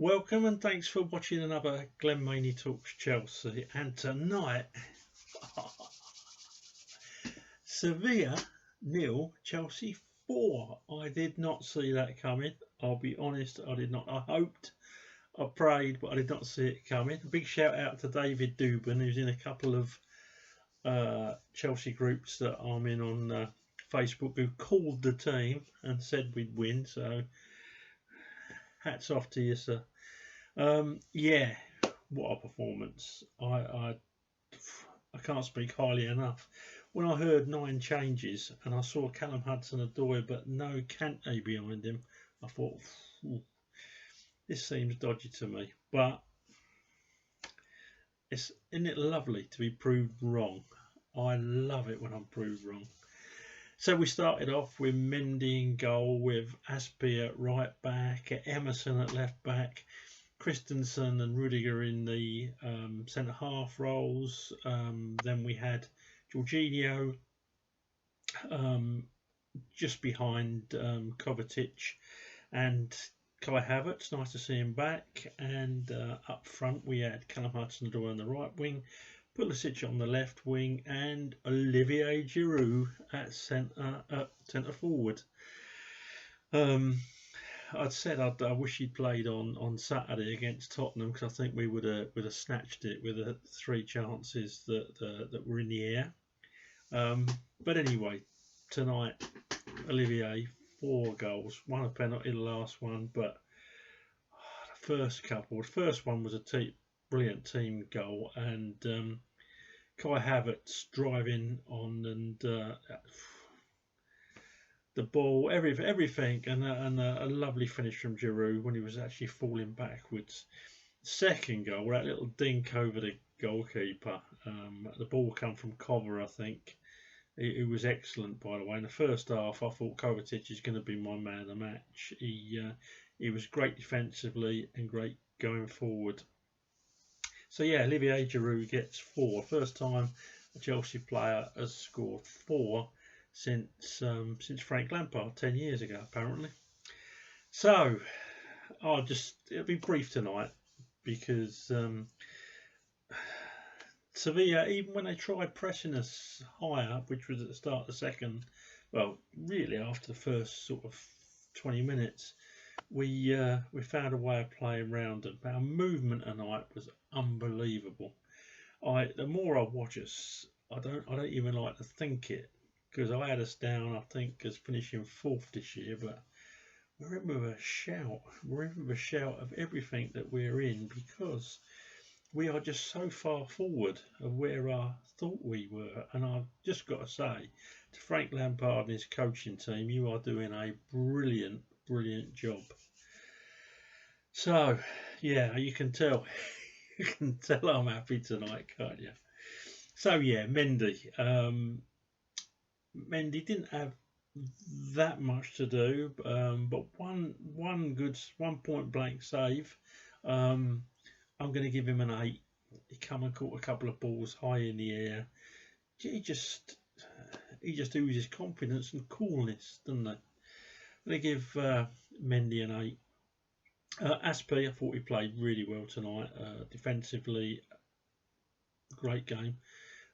Welcome and thanks for watching another Glenn Maney Talks Chelsea. And tonight, Sevilla 0, Chelsea 4. I did not see that coming. I'll be honest, I did not. I hoped, I prayed, but I did not see it coming. A big shout out to David Dubin, who's in a couple of Chelsea groups that I'm in on Facebook, who called the team and said we'd win. So hats off to you, sir. Yeah, what a performance! I can't speak highly enough. When I heard 9 changes and I saw Callum Hudson-Odoi but no Kante behind him, I thought, this seems dodgy to me. But isn't it lovely to be proved wrong? I love it when I'm proved wrong. So we started off with Mendy in goal, with Aspi at right back, Emerson at left back, Christensen and Rudiger in the centre half roles. Then we had Jorginho just behind Kovacic and Kai Havertz. Nice to see him back. And up front we had Callum Hudson-Odoi on the right wing, Pulisic on the left wing, and Olivier Giroud at centre forward. I'd said I wish he'd played on Saturday against Tottenham, because I think we would have snatched it with the 3 chances that were in the air. But anyway, tonight Olivier 4 goals, 1 a penalty, the last one, but the first one was a brilliant team goal, and Kai Havertz driving on and the ball, everything, and a lovely finish from Giroud when he was actually falling backwards. Second goal, that little dink over the goalkeeper. The ball come from Cover, I think. It was excellent, by the way. In the first half, I thought Kovacic is going to be my man of the match. He was great defensively and great going forward. So yeah, Olivier Giroud gets 4. First time a Chelsea player has scored 4 since Frank Lampard 10 years ago, apparently. So it'll be brief tonight, because Sevilla, even when they tried pressing us higher, which was at the start of the second, well, really after the first sort of 20 minutes, we found a way of playing around them. Our movement tonight was unbelievable. The more I watch us, I don't even like to think it, because I had us down, I think, as finishing 4th this year, but we're in with a shout. We're in with a shout of everything that we're in, because we are just so far forward of where I thought we were. And I've just got to say to Frank Lampard and his coaching team, you are doing a brilliant job. So yeah, you can tell I'm happy tonight, can't you? So yeah, Mendy didn't have that much to do, but one good point blank save. I'm going to give him an 8. He come and caught a couple of balls high in the air. He just oozes confidence and coolness, doesn't he? I'm going to give Mendy an 8. Aspi, I thought he played really well tonight. Defensively, great game.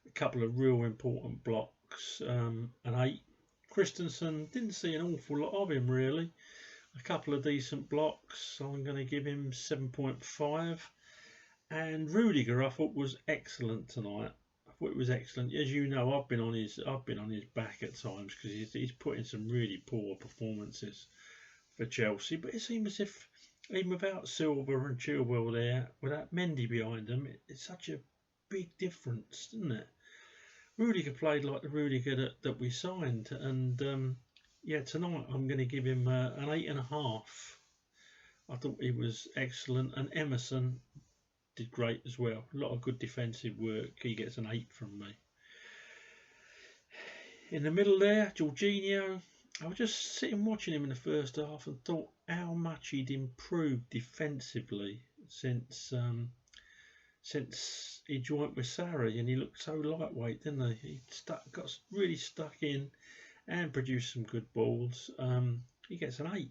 A couple of real important blocks. An 8. Christensen, didn't see an awful lot of him really. A couple of decent blocks. So I'm going to give him 7.5. And Rudiger, I thought, was excellent tonight. I thought it was excellent. As you know, I've been on his back at times, because he's put in some really poor performances for Chelsea. But it seemed as if, even without Silva and Chilwell there, without Mendy behind them, it's such a big difference, isn't it? Rudiger played like the Rudiger that we signed, and yeah, tonight I'm going to give him an 8.5. I thought he was excellent, and Emerson did great as well. A lot of good defensive work. He gets an 8 from me. In the middle there, Jorginho. I was just sitting watching him in the first half and thought how much he'd improved defensively since he joined with Sarri, and he looked so lightweight, didn't he? Got really stuck in and produced some good balls. He gets an 8,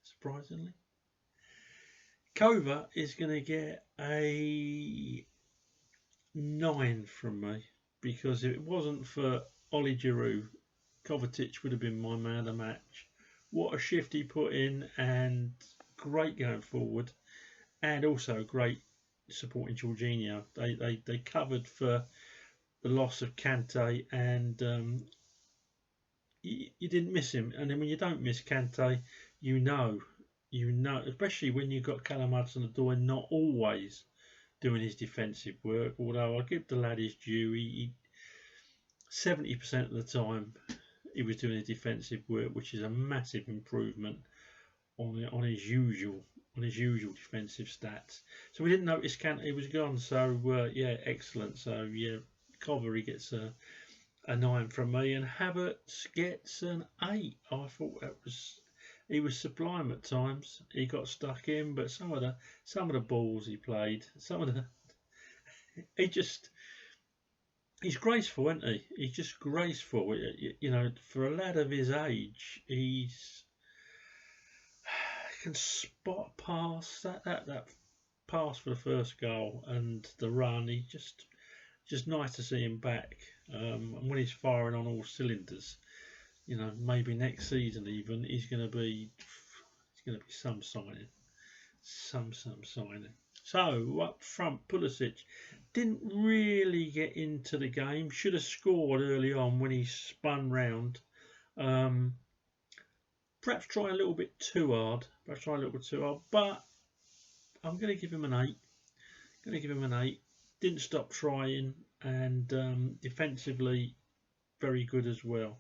surprisingly. Kova is going to get a 9 from me, because if it wasn't for Ollie Giroud, Kovacic would have been my man of the match. What a shift he put in, and great going forward, and also great supporting Jorginho. They covered for the loss of Kante, and you didn't miss him. And then when you don't miss Kante, you know, especially when you've got Callum Hudson-Odoi not always doing his defensive work. Although I give the lad his due, he 70% of the time he was doing his defensive work, which is a massive improvement on his usual defensive stats. So we didn't notice Kante was gone. So yeah, excellent. So yeah, Covery gets a 9 from me, and Havertz gets an 8. I thought he was sublime at times. He got stuck in, but some of the balls he played, he's graceful, isn't he? He's just graceful. You know, for a lad of his age, he can spot pass that pass for the first goal and the run. He just nice to see him back. And when he's firing on all cylinders, you know, maybe next season even he's going to be some signing. So up front, Pulisic didn't really get into the game. Should have scored early on when he spun round. Perhaps try a little bit too hard. But I'm going to give him an 8. Didn't stop trying, and defensively very good as well.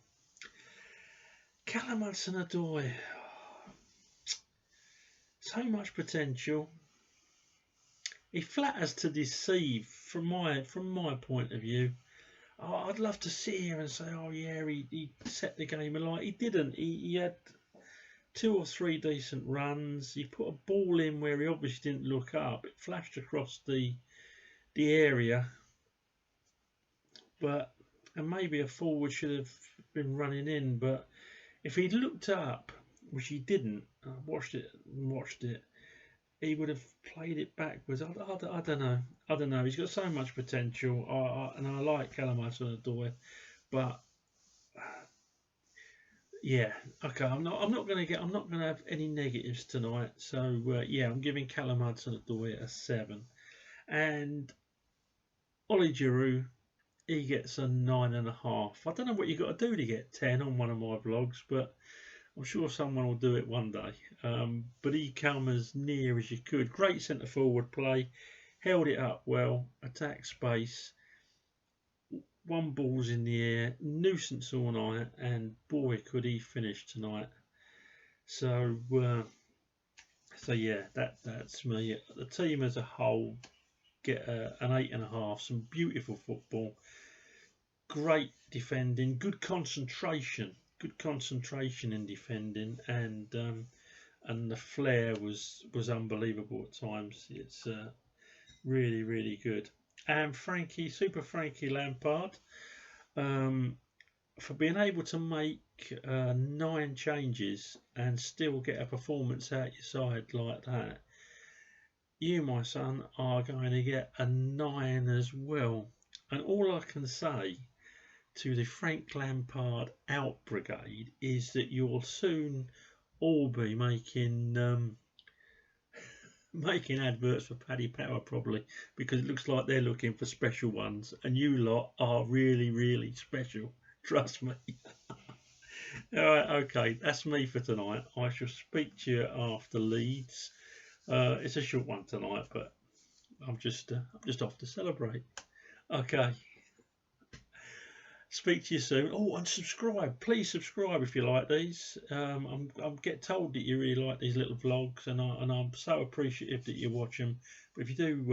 Callum Hudson-Odoi, so much potential. He flatters to deceive from my point of view. Oh, I'd love to sit here and say, oh yeah, he set the game alight. He didn't. He had 2 or 3 decent runs. He put a ball in where he obviously didn't look up. It flashed across the area, and maybe a forward should have been running in. But if he'd looked up, which he didn't, I watched it, he would have played it backwards. I don't know. He's got so much potential, and I like Callum Hudson-Odoi, but yeah, okay. I'm not going to have any negatives tonight. So yeah, I'm giving Callum Hudson-Odoi a 7, and Ollie Giroud, he gets a 9.5. I don't know what you got to do to get 10 on one of my vlogs, but I'm sure someone will do it one day. But he come as near as you could. Great centre forward play, held it up well, attack space, won balls in the air, nuisance all night, and boy could he finish tonight. So yeah, that's me. The team as a whole get an 8.5. Some beautiful football, great defending, good concentration in defending, and the flair was unbelievable at times. It's really good. And Super Frankie Lampard, for being able to make 9 changes and still get a performance out your side like that, you, my son, are going to get a 9 as well. And all I can say to the Frank Lampard out brigade is that you'll soon all be making adverts for Paddy Power, probably, because it looks like they're looking for special ones, and you lot are really special, trust me. Alright, okay, that's me for tonight. I shall speak to you after Leeds. It's a short one tonight, but I'm just off to celebrate. Okay. Speak to you soon. Oh, and subscribe. Please subscribe if you like these. I'm get told that you really like these little vlogs, and I'm so appreciative that you watch them. But if you do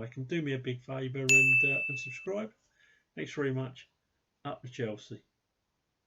like them, do me a big favour and subscribe. Thanks very much. Up to Chelsea.